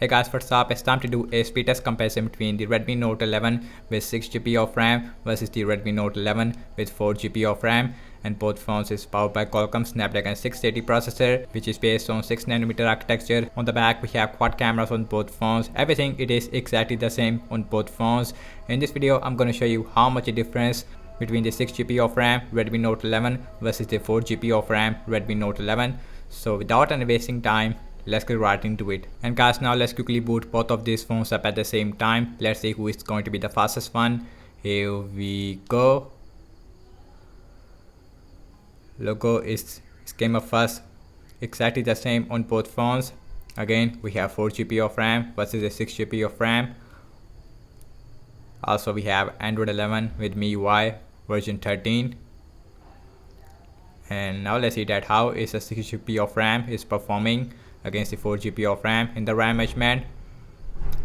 Hey guys, what's up? It's time to do a speed test comparison between the Redmi Note 11 with 6GB of RAM versus the Redmi Note 11 with 4GB of RAM. And both phones is powered by Qualcomm Snapdragon 680 processor, which is based on 6nm architecture. On the back, we have quad cameras on both phones. Everything it is exactly the same on both phones. In this video, I'm going to show you how much a difference between the 6GB of RAM Redmi Note 11 versus the 4GB of RAM Redmi Note 11. So without any wasting time, let's get right into it. And guys, now let's quickly boot both of these phones up at the same time. Let's see who is going to be the fastest one. Here we go. Logo is came up first, exactly the same on both phones. Again, we have 4GB of RAM versus a 6GB of RAM. Also, we have Android 11 with MIUI version 13. And now let's see that how is a 6GB of RAM is performing against the 4GB of RAM in the RAM measurement.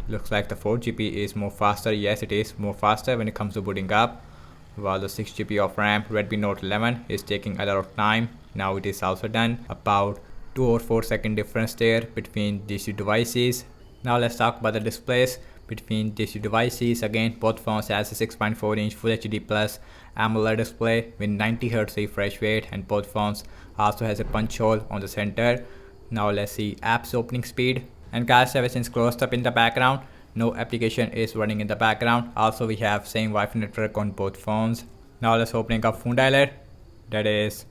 Looks like the 4GB is more faster. Yes, it is more faster when it comes to booting up, while the 6GB of RAM Redmi Note 11 is taking a lot of time. Now it is also done. About 2 or 4 second difference there between these two devices. Now let's talk about the displays between these two devices. Again, both phones has a 6.4-inch Full HD Plus AMOLED display with 90Hz refresh rate, and both phones also has a punch hole on the center. Now let's see apps opening speed. And guys, everything's closed up in the background. No application is running in the background. Also, we have same Wi-Fi network on both phones. Now let's opening up phone dialer. That is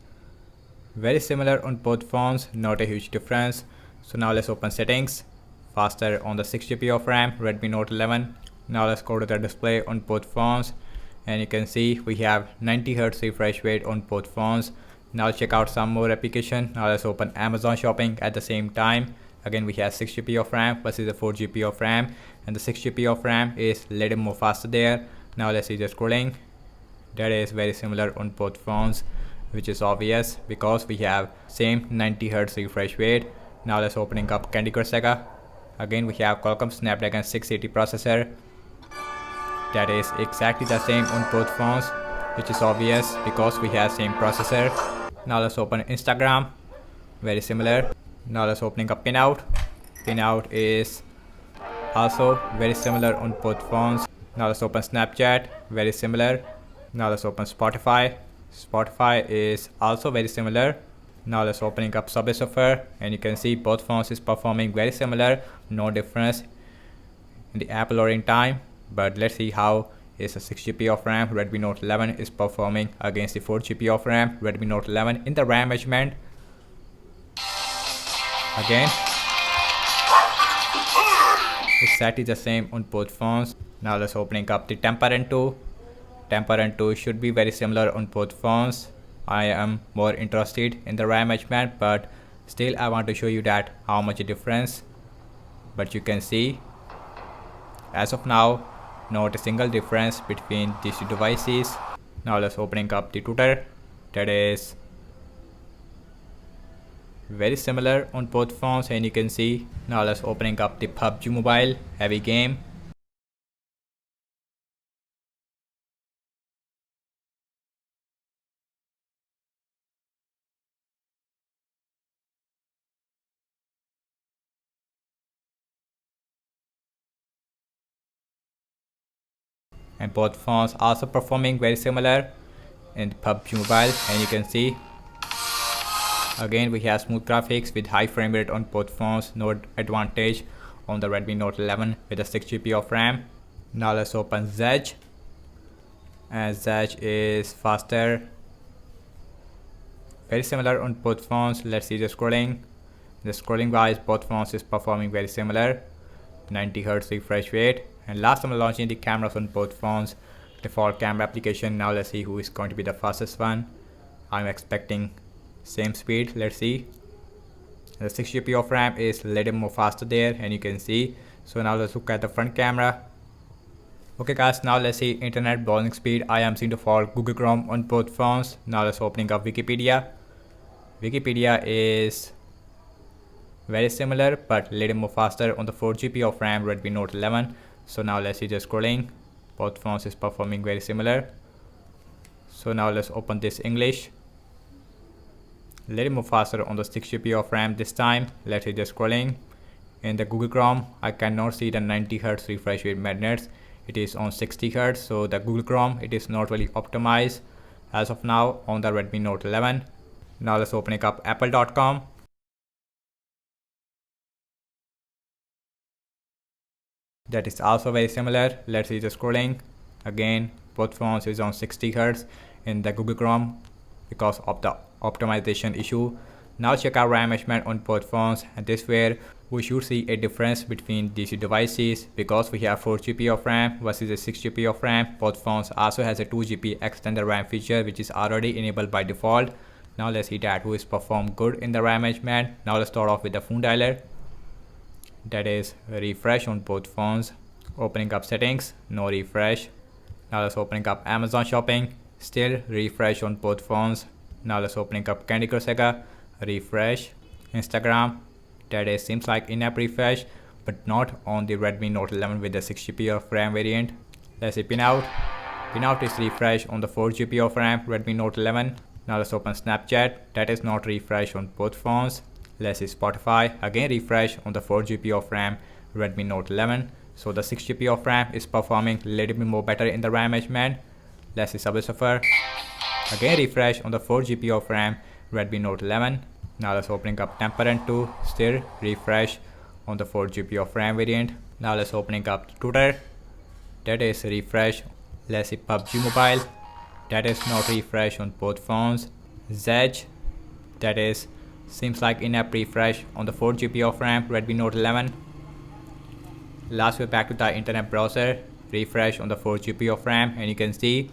very similar on both phones, not a huge difference. So now let's open settings. Faster on the 6GB of RAM Redmi Note 11. Now let's go to the display on both phones, and you can see we have 90Hz refresh rate on both phones. Now check out some more application. Now let's open Amazon shopping at the same time. Again, we have 6GB of RAM versus the 4GB of RAM, and the 6GB of RAM is a little more faster there. Now let's see the scrolling. That is very similar on both phones, which is obvious because we have same 90Hz refresh rate. Now let's opening up Candy Crush Saga. Again, we have Qualcomm Snapdragon 680 processor. That is exactly the same on both phones, which is obvious because we have same processor. Now let's open Instagram. Very similar. Now let's opening up Pinout. Pinout is also very similar on both phones. Now let's open Snapchat. Very similar. Now let's open Spotify. Spotify is also very similar. Now let's opening up Subway Surfer, and you can see both phones is performing very similar. No difference in the app loading time. But let's see how is a 6GB of RAM Redmi Note 11 is performing against the 4GB of RAM Redmi Note 11 in the RAM measurement. Again, exactly the same on both phones. Now let's opening up the Temper N2. Temper N2 should be very similar on both phones. I am more interested in the RAM measurement, but still I want to show you that how much a difference. But you can see as of now, not a single difference between these two devices. Now let's opening up the Twitter. That is very similar on both phones, and you can see. Now let's opening up the PUBG Mobile heavy game. And both phones also performing very similar in the PUBG Mobile, and you can see again we have smooth graphics with high frame rate on both phones. No advantage on the Redmi Note 11 with a 6GB of RAM. Now let's open Zedge, and Zedge is faster, very similar on both phones. Let's see the scrolling. The scrolling wise, both phones is performing very similar. 90Hz refresh rate. And last I'm launching the cameras on both phones. Default camera application. Now let's see who is going to be the fastest one. I'm expecting same speed. Let's see. The 6GB of RAM is a little more faster there, and you can see. So now let's look at the front camera. Okay guys, now let's see internet browsing speed. I am seeing default Google Chrome on both phones. Now let's opening up Wikipedia. Wikipedia is very similar but a little more faster on the 4GB of RAM Redmi Note 11. So now let's see the scrolling. Both phones is performing very similar. So now let's open this English. A little more faster on the 6GB of RAM this time. Let's see the scrolling. in the Google Chrome, I cannot see the 90Hz refresh rate magnets. It is on 60Hz, so the Google Chrome, it is not really optimized as of now on the Redmi Note 11. Now let's open up apple.com. That is also very similar. Let's see the scrolling. Again, both phones is on 60Hz in the Google Chrome because of the optimization issue. Now check out RAM measurement on both phones, and this where we should see a difference between these devices because we have 4GB of RAM versus a 6GB of RAM. Both phones also has a 2GB extended RAM feature which is already enabled by default. Now let's see that who is performed good in the RAM measurement. Now let's start off with the phone dialer. That is refresh on both phones. Opening up settings, no refresh. Now let's opening up Amazon shopping, still refresh on both phones. Now let's opening up Candy Crush Saga, refresh. Instagram, that is seems like in-app refresh, but not on the Redmi Note 11 with the 6GB of RAM variant. Let's see Pinout. Pinout is refresh on the 4GB of RAM Redmi Note 11. Now let's open Snapchat, that is not refresh on both phones. Let's see Spotify, again refresh on the 4GB of RAM Redmi Note 11. So the 6GB of RAM is performing a little bit more better in the RAM measurement. Let's see Subway Surfer, again refresh on the 4GB of RAM Redmi Note 11. Now let's opening up Temperament 2, still refresh on the 4GB of RAM variant. Now let's opening up Twitter, that is refresh. Let's see PUBG Mobile, that is not refresh on both phones. Zedge, that is seems like in-app refresh on the 4GB of RAM Redmi Note 11. Last we're back to the internet browser, refresh on the 4GB of RAM, and you can see.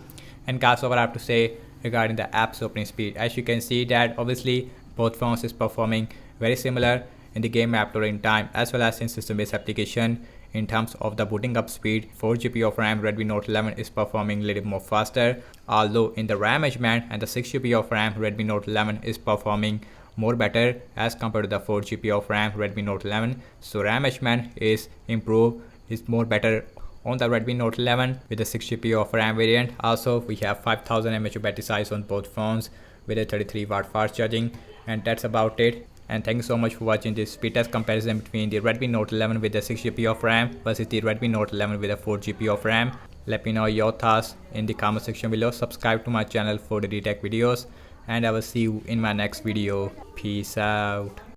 And guys, what I have to say regarding the app's opening speed, as you can see that obviously both phones is performing very similar in the game app loading time as well as in system based application. In terms of the booting up speed, 4GB of RAM Redmi Note 11 is performing a little more faster, although in the RAM measurement and the 6GB of RAM Redmi Note 11 is performing more better as compared to the 4GB of RAM Redmi Note 11. So RAM measurement is improved, is more better on the Redmi Note 11 with the 6GB of RAM variant. Also we have 5000 mAh battery size on both phones with a 33W fast charging, and that's about it. And thank you so much for watching this speed test comparison between the Redmi Note 11 with the 6GB of RAM versus the Redmi Note 11 with a 4GB of RAM. Let me know your thoughts in the comment section below. Subscribe to my channel for the tech videos, and I will see you in my next video. Peace out.